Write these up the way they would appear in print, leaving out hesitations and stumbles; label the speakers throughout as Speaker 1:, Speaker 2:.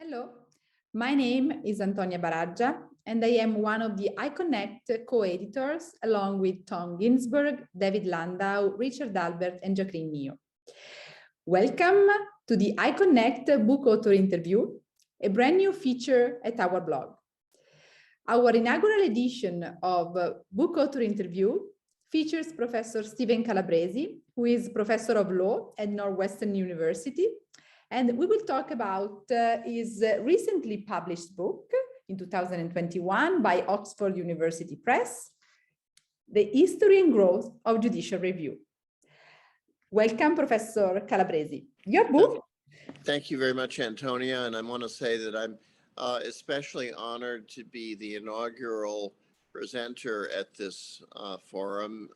Speaker 1: Hello, my name is Antonia Baraggia, and I am one of the iConnect co-editors, along with Tom Ginsberg, David Landau, Richard Albert, and Jacqueline Neo. Welcome to the iConnect book author interview, a brand new feature at our blog. Our inaugural edition of Book Author Interview features Professor Stephen Calabresi, who is Professor of Law at Northwestern University. And we will talk about his recently published book in 2021 by Oxford University Press, The History and Growth of Judicial Review. Welcome, Professor Calabresi. Your book.
Speaker 2: Thank you very much, Antonia. And I want to say that I'm especially honored to be the inaugural presenter at this forum.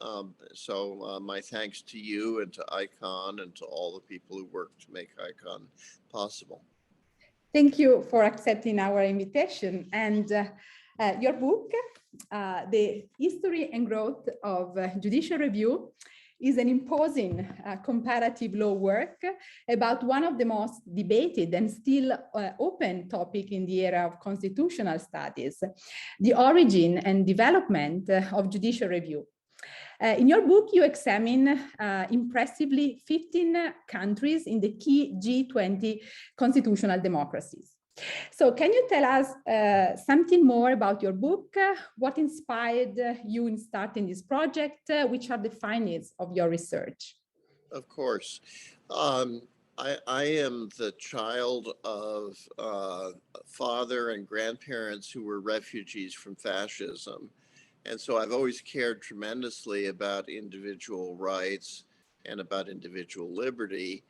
Speaker 2: So my thanks to you and to ICON and to all the people who work to make ICON possible.
Speaker 1: Thank you for accepting our invitation. And your book, The History and Growth of Judicial Review, is an imposing comparative law work about one of the most debated and still open topic in the era of constitutional studies, the origin and development of judicial review. In your book, you examine impressively 15 countries in the key G20 constitutional democracies. So can you tell us something more about your book? What inspired you in starting this project? Which are the findings of your research?
Speaker 2: Of course. I am the child of father and grandparents who were refugees from fascism. And so I've always cared tremendously about individual rights and about individual liberty.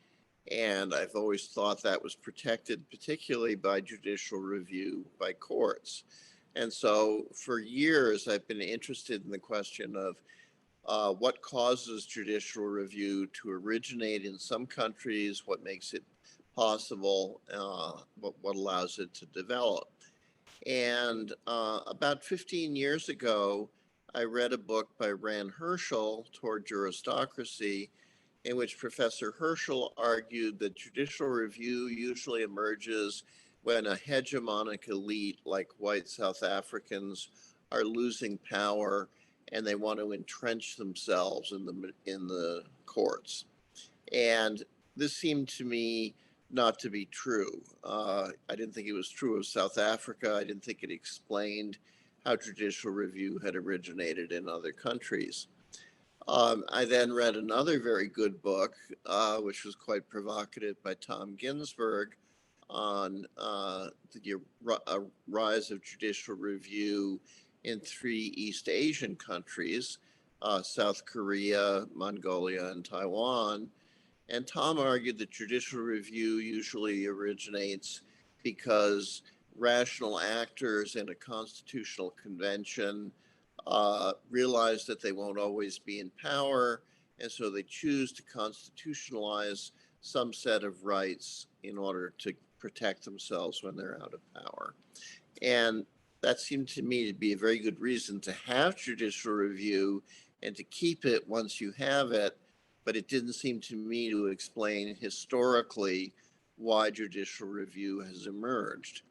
Speaker 2: And I've always thought that was protected, particularly by judicial review by courts. And so for years, I've been interested in the question of what causes judicial review to originate in some countries, what makes it possible, what allows it to develop. And about 15 years ago, I read a book by Rand Herschel, Toward Juristocracy, in which Professor Herschel argued that judicial review usually emerges when a hegemonic elite like white South Africans are losing power and they want to entrench themselves in the courts. And this seemed to me not to be true. I didn't think it was true of South Africa. I didn't think it explained how judicial review had originated in other countries. I then read another very good book, which was quite provocative, by Tom Ginsberg on the rise of judicial review in 3 East Asian countries, South Korea, Mongolia, and Taiwan. And Tom argued that judicial review usually originates because rational actors in a constitutional convention realize that they won't always be in power, and so they choose to constitutionalize some set of rights in order to protect themselves when they're out of power. And that seemed to me to be a very good reason to have judicial review and to keep it once you have it, but it didn't seem to me to explain historically why judicial review has emerged.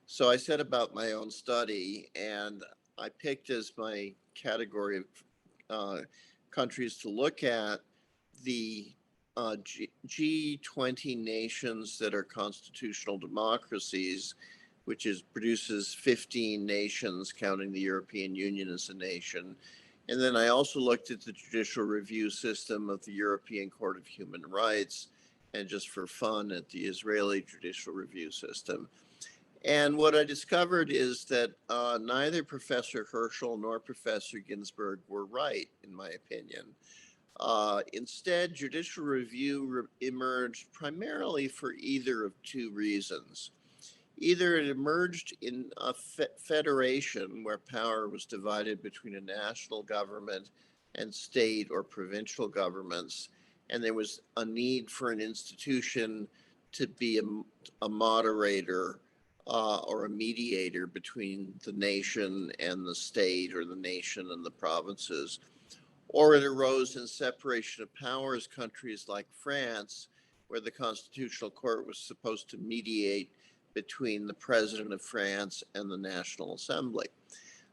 Speaker 2: So I set about my own study, and I picked as my category of countries to look at the G20 nations that are constitutional democracies, which produces 15 nations, counting the European Union as a nation. And then I also looked at the judicial review system of the European Court of Human Rights, and just for fun, at the Israeli judicial review system. And what I discovered is that neither Professor Herschel nor Professor Ginsberg were right, in my opinion. Instead, judicial review emerged primarily for either of 2 reasons. Either it emerged in a federation where power was divided between a national government and state or provincial governments, and there was a need for an institution to be a moderator or a mediator between the nation and the state, or the nation and the provinces. Or it arose in separation of powers countries like France, where the Constitutional Court was supposed to mediate between the President of France and the National Assembly.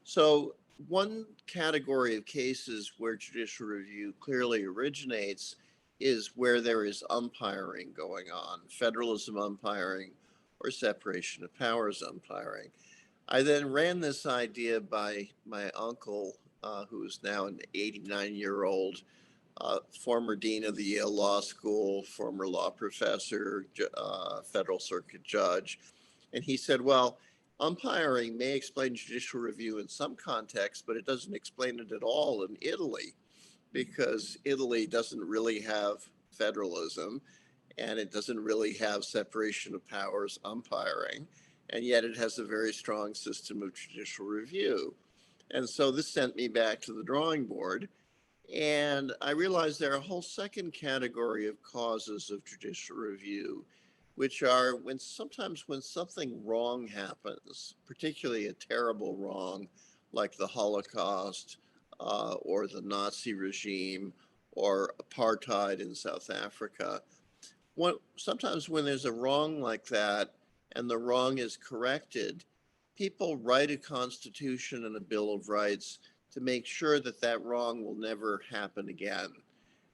Speaker 2: So one category of cases where judicial review clearly originates is where there is umpiring going on, federalism umpiring or separation of powers umpiring. I then ran this idea by my uncle, who is now an 89-year-old former dean of the Yale Law School, former law professor, federal circuit judge. And he said, well, umpiring may explain judicial review in some contexts, but it doesn't explain it at all in Italy, because Italy doesn't really have federalism and it doesn't really have separation of powers umpiring. And yet it has a very strong system of judicial review. And so this sent me back to the drawing board. And I realized there are a whole second category of causes of judicial review, which are sometimes when something wrong happens, particularly a terrible wrong, like the Holocaust or the Nazi regime or apartheid in South Africa. Sometimes when there's a wrong like that and the wrong is corrected, people write a constitution and a Bill of Rights to make sure that that wrong will never happen again.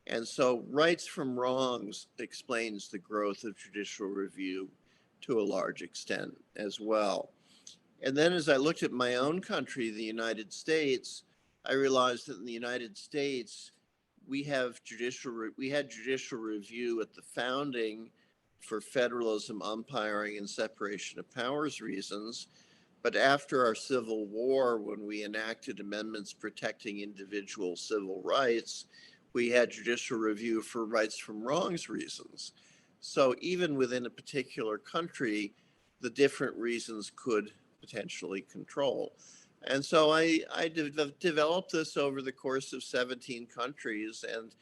Speaker 2: And so rights from wrongs explains the growth of judicial review to a large extent as well. And then as I looked at my own country, the United States, I realized that in the United States, we had judicial review at the founding for federalism, umpiring, and separation of powers reasons. But after our Civil War, when we enacted amendments protecting individual civil rights, we had judicial review for rights from wrongs reasons. So even within a particular country, the different reasons could potentially control. And so I developed this over the course of 17 countries. And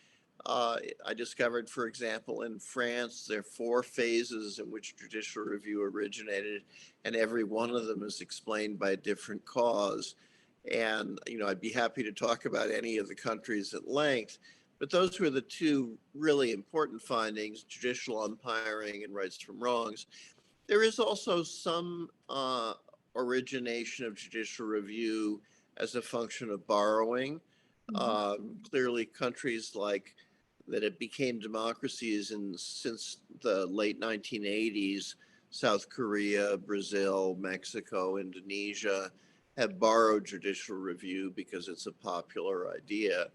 Speaker 2: I discovered, for example, in France, there are 4 phases in which judicial review originated, and every one of them is explained by a different cause. And, I'd be happy to talk about any of the countries at length, but those were the 2 really important findings: judicial umpiring and rights from wrongs. There is also some origination of judicial review as a function of borrowing. Clearly, countries like that it became democracies since the late 1980s, South Korea, Brazil, Mexico, Indonesia, have borrowed judicial review because it's a popular idea.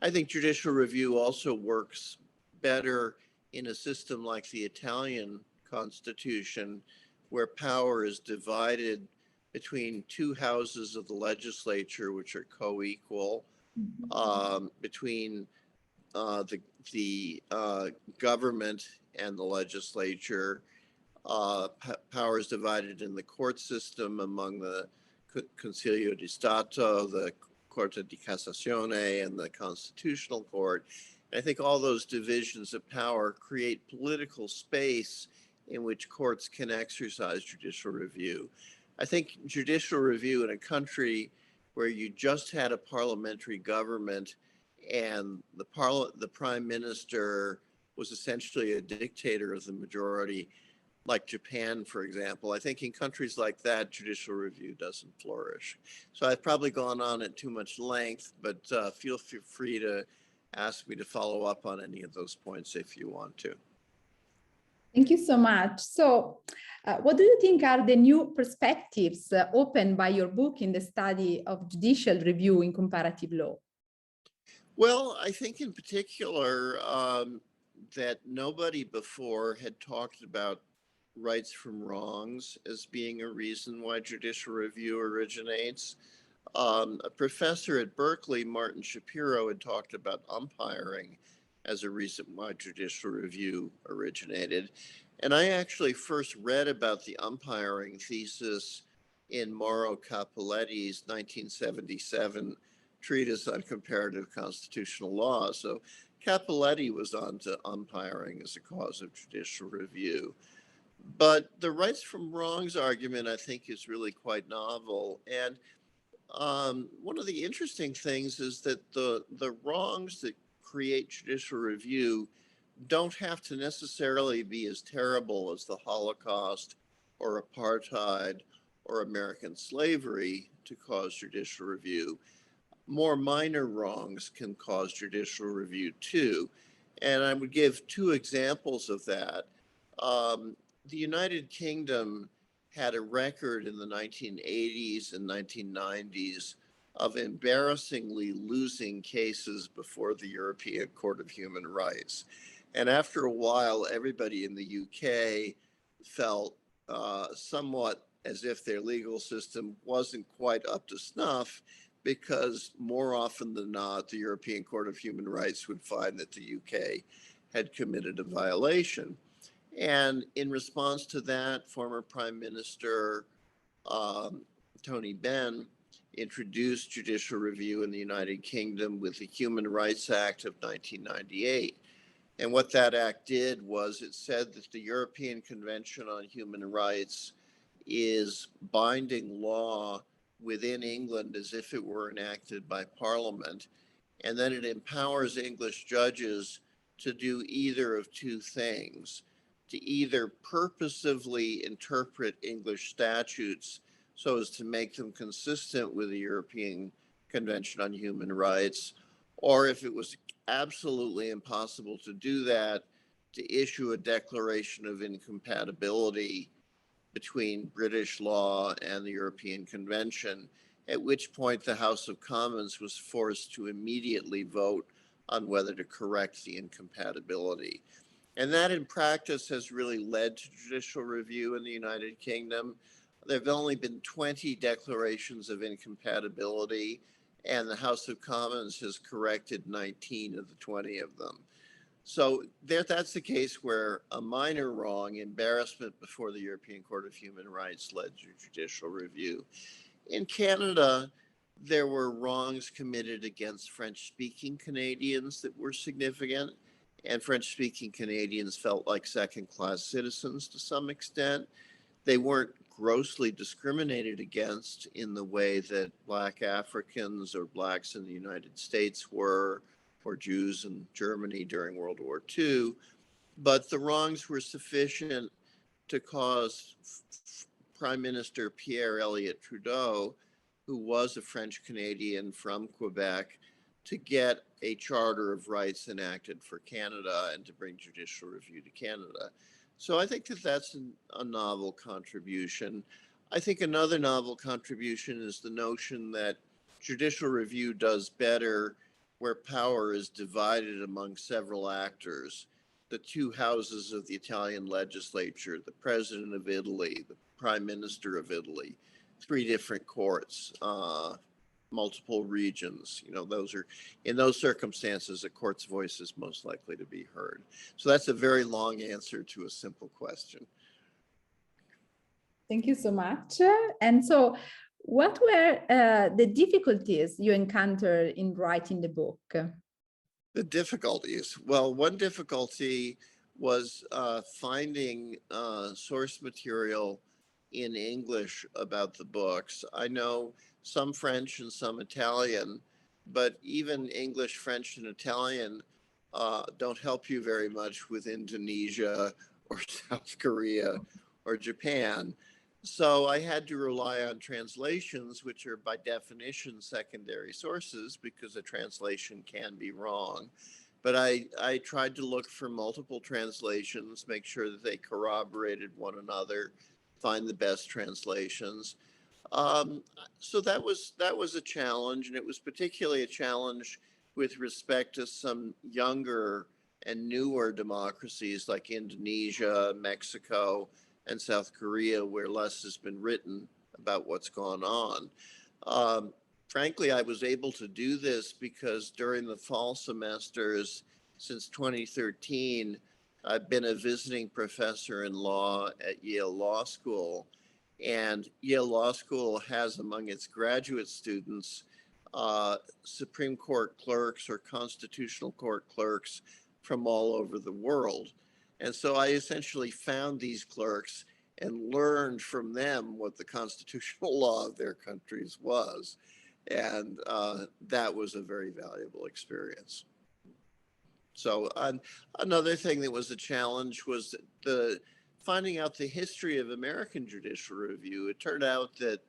Speaker 2: I think judicial review also works better in a system like the Italian Constitution, where power is divided between 2 houses of the legislature, which are co-equal, between the government and the legislature. Power is divided in the court system among the Consiglio di Stato, the Corte di Cassazione, and the Constitutional Court. And I think all those divisions of power create political space in which courts can exercise judicial review. I think judicial review in a country where you just had a parliamentary government and the prime minister was essentially a dictator of the majority, like Japan, for example, I think in countries like that, judicial review doesn't flourish. So I've probably gone on at too much length, but feel free to ask me to follow up on any of those points if you want to.
Speaker 1: Thank you so much. So what do you think are the new perspectives opened by your book in the study of judicial review in comparative law?
Speaker 2: Well, I think in particular that nobody before had talked about rights from wrongs as being a reason why judicial review originates. A professor at Berkeley, Martin Shapiro, had talked about umpiring as a reason why judicial review originated. And I actually first read about the umpiring thesis in Mauro Cappelletti's 1977 treatise on comparative constitutional law. So Cappelletti was onto umpiring as a cause of judicial review. But the rights from wrongs argument, I think, is really quite novel. And one of the interesting things is that the wrongs that create judicial review don't have to necessarily be as terrible as the Holocaust or apartheid or American slavery to cause judicial review. More minor wrongs can cause judicial review too. And I would give two examples of that. The United Kingdom had a record in the 1980s and 1990s of embarrassingly losing cases before the European Court of Human Rights. And after a while, everybody in the UK felt somewhat as if their legal system wasn't quite up to snuff, because more often than not, the European Court of Human Rights would find that the UK had committed a violation. And in response to that, former Prime Minister Tony Benn introduced judicial review in the United Kingdom with the Human Rights Act of 1998. And what that act did was it said that the European Convention on Human Rights is binding law within England as if it were enacted by Parliament. And then it empowers English judges to do either of two things: to either purposively interpret English statutes so as to make them consistent with the European Convention on Human Rights, or if it was absolutely impossible to do that, to issue a declaration of incompatibility between British law and the European Convention, at which point the House of Commons was forced to immediately vote on whether to correct the incompatibility. And that in practice has really led to judicial review in the United Kingdom. There have only been 20 declarations of incompatibility, and the House of Commons has corrected 19 of the 20 of them. So that's the case where a minor wrong, embarrassment before the European Court of Human Rights, led to judicial review. In Canada, there were wrongs committed against French-speaking Canadians that were significant, and French-speaking Canadians felt like second-class citizens to some extent. They weren't grossly discriminated against in the way that Black Africans or Blacks in the United States were, or Jews in Germany during World War II, but the wrongs were sufficient to cause Prime Minister Pierre Elliott Trudeau, who was a French Canadian from Quebec, to get a Charter of Rights enacted for Canada and to bring judicial review to Canada. So I think that that's a novel contribution. I think another novel contribution is the notion that judicial review does better where power is divided among several actors: the two houses of the Italian legislature, the president of Italy, the prime minister of Italy, three different courts, multiple regions. Those are, in those circumstances, a court's voice is most likely to be heard. So that's a very long answer to a simple question.
Speaker 1: Thank you so much. And so, what were the difficulties you encountered in writing the book?
Speaker 2: The difficulties. Well, one difficulty was finding source material in English about the books. I know some French and some Italian, but even English, French, and Italian don't help you very much with Indonesia or South Korea or Japan. So I had to rely on translations, which are by definition secondary sources because a translation can be wrong. But I tried to look for multiple translations, make sure that they corroborated one another, find the best translations. So that was a challenge, and it was particularly a challenge with respect to some younger and newer democracies like Indonesia, Mexico, and South Korea, where less has been written about what's gone on. Frankly, I was able to do this because during the fall semesters since 2013, I've been a visiting professor in law at Yale Law School. And Yale Law School has among its graduate students Supreme Court clerks or Constitutional Court clerks from all over the world. And so I essentially found these clerks and learned from them what the constitutional law of their countries was. And that was a very valuable experience. So another thing that was a challenge was finding out the history of American judicial review. It turned out that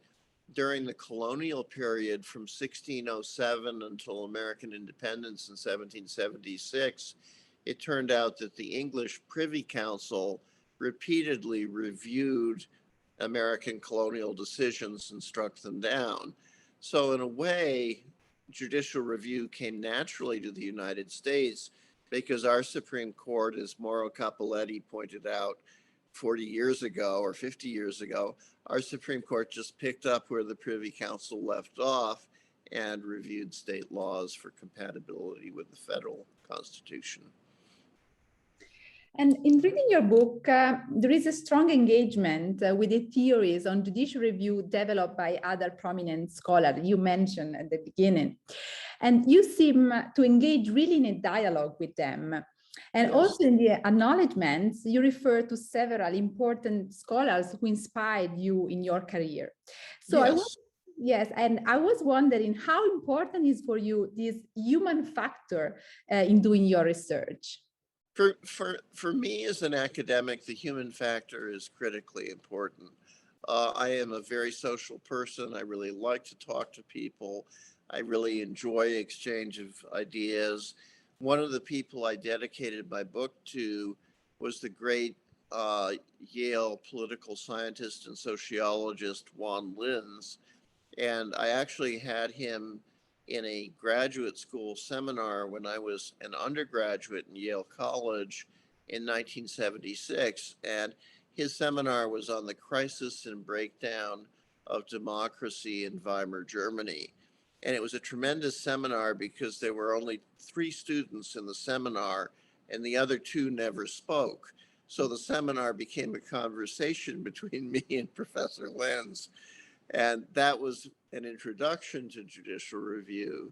Speaker 2: during the colonial period from 1607 until American independence in 1776, it turned out that the English Privy Council repeatedly reviewed American colonial decisions and struck them down. So in a way, judicial review came naturally to the United States because our Supreme Court, as Mauro Cappelletti pointed out 40 years ago or 50 years ago, our Supreme Court just picked up where the Privy Council left off and reviewed state laws for compatibility with the federal Constitution.
Speaker 1: And in reading your book, there is a strong engagement with the theories on judicial review developed by other prominent scholars you mentioned at the beginning. And you seem to engage really in a dialogue with them. And
Speaker 2: Yes.
Speaker 1: Also in the acknowledgements, you refer to several important scholars who inspired you in your career. So
Speaker 2: Yes.
Speaker 1: I was wondering how important is for you this human factor in doing your research?
Speaker 2: For me as an academic, the human factor is critically important. I am a very social person. I really like to talk to people. I really enjoy exchange of ideas. One of the people I dedicated my book to was the great Yale political scientist and sociologist Juan Linz. And I actually had him in a graduate school seminar when I was an undergraduate in Yale College in 1976. And his seminar was on the crisis and breakdown of democracy in Weimar Germany. And it was a tremendous seminar because there were only 3 students in the seminar and the other 2 never spoke. So the seminar became a conversation between me and Professor Lenz. And that was an introduction to judicial review.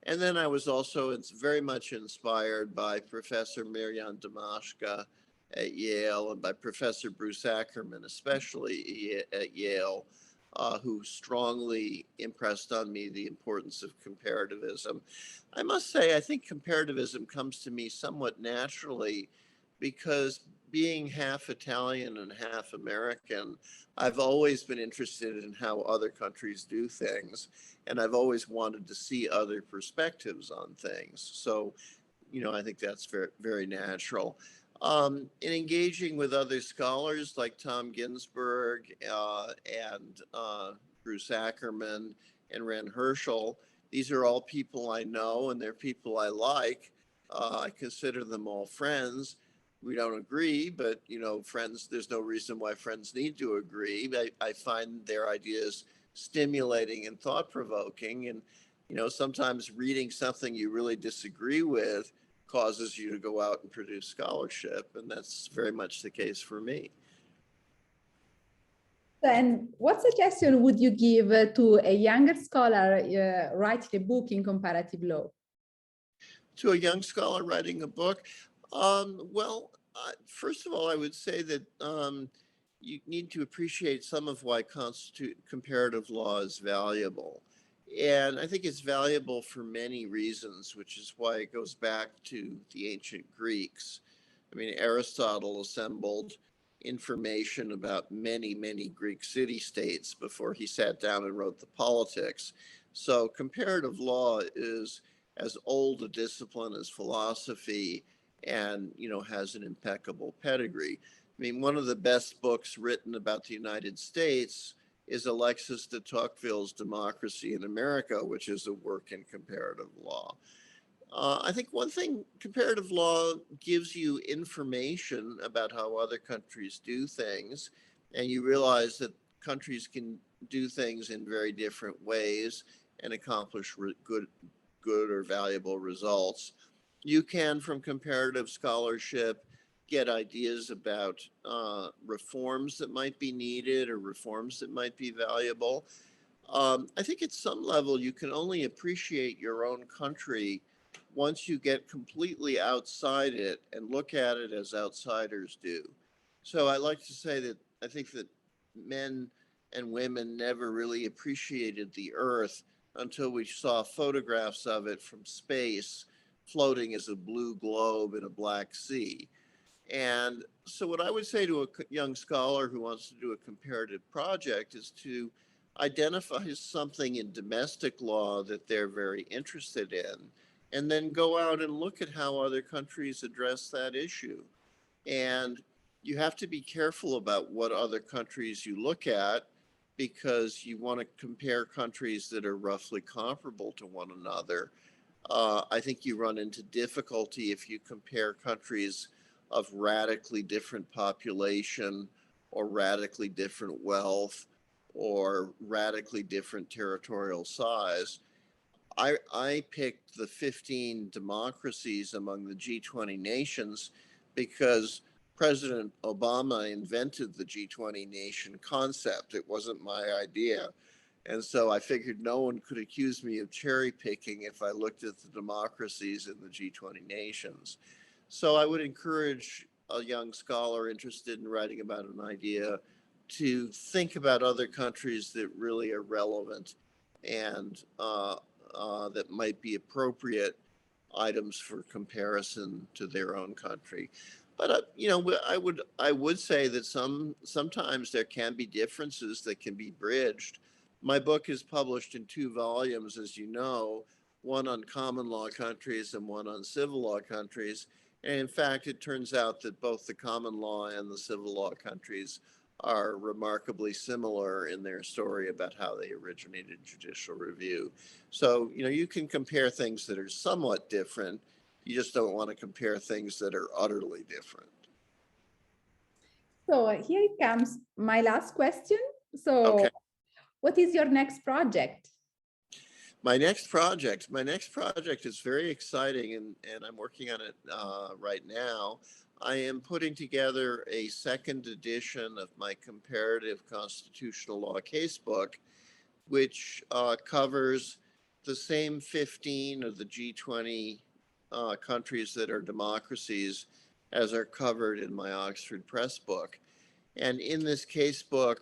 Speaker 2: And then I was also very much inspired by Professor Mirjan Damashka at Yale and by Professor Bruce Ackerman, especially at Yale, who strongly impressed on me the importance of comparativism. I must say, I think comparativism comes to me somewhat naturally because being half Italian and half American, I've always been interested in how other countries do things, and I've always wanted to see other perspectives on things. So, I think that's very, very natural. In engaging with other scholars like Tom Ginsburg and Bruce Ackerman and Ren Herschel, these are all people I know and they're people I like. I consider them all friends. We don't agree, but friends, there's no reason why friends need to agree. I find their ideas stimulating and thought-provoking. And, sometimes reading something you really disagree with causes you to go out and produce scholarship. And that's very much the case for me.
Speaker 1: And what suggestion would you give to a younger scholar writing a book in comparative law?
Speaker 2: To a young scholar writing a book? First of all, I would say that you need to appreciate some of why comparative law is valuable. And I think it's valuable for many reasons, which is why it goes back to the ancient Greeks. I mean, Aristotle assembled information about many, many Greek city-states before he sat down and wrote the Politics. So comparative law is as old a discipline as philosophy and, has an impeccable pedigree. I mean, one of the best books written about the United States is Alexis de Tocqueville's Democracy in America, which is a work in comparative law. I think one thing comparative law gives you information about how other countries do things, and you realize that countries can do things in very different ways and accomplish good or valuable results. You can, from comparative scholarship, get ideas about reforms that might be needed or reforms that might be valuable. I think at some level you can only appreciate your own country once you get completely outside it and look at it as outsiders do. So I like to say that I think that men and women never really appreciated the Earth until we saw photographs of it from space floating as a blue globe in a black sea. And So what I would say to a young scholar who wants to do a comparative project is to identify something in domestic law that they're very interested in, and then go out and look at how other countries address that issue. And you have to be careful about what other countries you look at, because you want to compare countries that are roughly comparable to one another. I think you run into difficulty if you compare countries of radically different population or radically different wealth or radically different territorial size. I picked the 15 democracies among the G20 nations because President Obama invented the G20 nation concept. It wasn't my idea. And so I figured no one could accuse me of cherry picking if I looked at the democracies in the G20 nations. So I would encourage a young scholar interested in writing about an idea to think about other countries that really are relevant and that might be appropriate items for comparison to their own country. But you know, I would say that sometimes there can be differences that can be bridged. My book is published in 2 volumes, as you know, one on common law countries and one on civil law countries. And in fact, it turns out that both the common law and the civil law countries are remarkably similar in their story about how they originated judicial review. So, you know, you can compare things that are somewhat different. You just don't want to compare things that are utterly different.
Speaker 1: So here it comes my last question. So
Speaker 2: Okay.
Speaker 1: what is your next project?
Speaker 2: My next project is very exciting, and I'm working on it right now. I am putting together a second edition of my comparative constitutional law casebook, which covers the same 15 of the G20 countries that are democracies as are covered in my Oxford Press book. And in this casebook,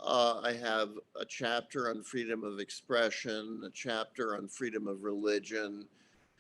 Speaker 2: I have a chapter on freedom of expression, a chapter on freedom of religion,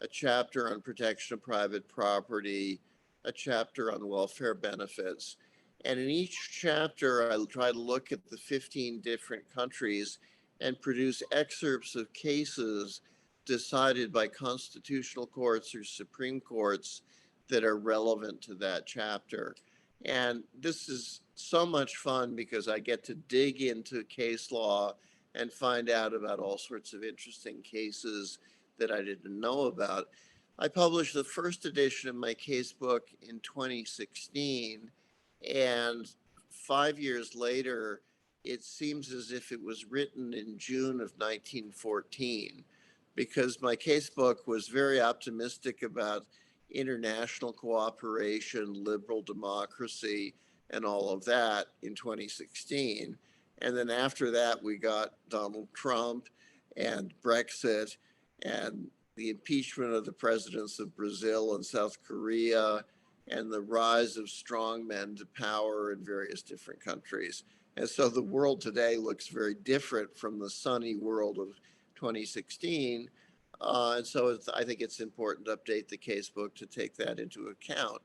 Speaker 2: a chapter on protection of private property, a chapter on welfare benefits. And in each chapter, I'll try to look at the 15 different countries and produce excerpts of cases decided by constitutional courts or Supreme Courts that are relevant to that chapter. And this is so much fun because I get to dig into case law and find out about all sorts of interesting cases that I didn't know about. I published the first edition of my casebook in 2016, and 5 years later, it seems as if it was written in June of 1914, because my casebook was very optimistic about international cooperation, liberal democracy, and all of that in 2016. And then after that, we got Donald Trump and Brexit and the impeachment of the presidents of Brazil and South Korea and the rise of strongmen to power in various different countries. And so the world today looks very different from the sunny world of 2016. And so I think it's important to update the casebook to take that into account.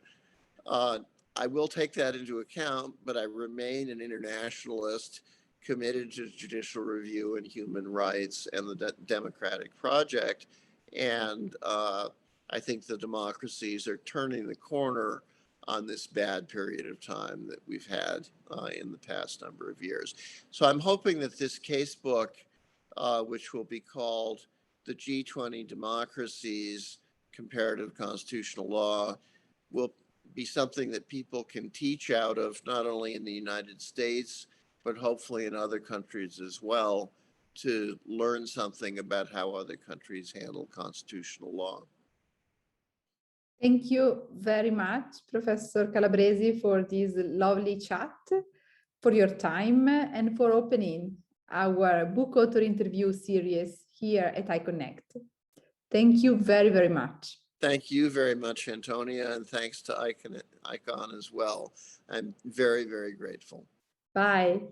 Speaker 2: I will take that into account, but I remain an internationalist committed to judicial review and human rights and the democratic project. And I think the democracies are turning the corner on this bad period of time that we've had in the past number of years. So I'm hoping that this casebook, which will be called the G20 Democracies Comparative Constitutional Law, will be something that people can teach out of, not only in the United States, but hopefully in other countries as well, to learn something about how other countries handle constitutional law.
Speaker 1: Thank you very much, Professor Calabresi, for this lovely chat, for your time, and for opening our book author interview series here at iConnect. Thank you very, very much.
Speaker 2: Thank you very much, Antonia, and thanks to ICON as well. I'm very, very grateful.
Speaker 1: Bye.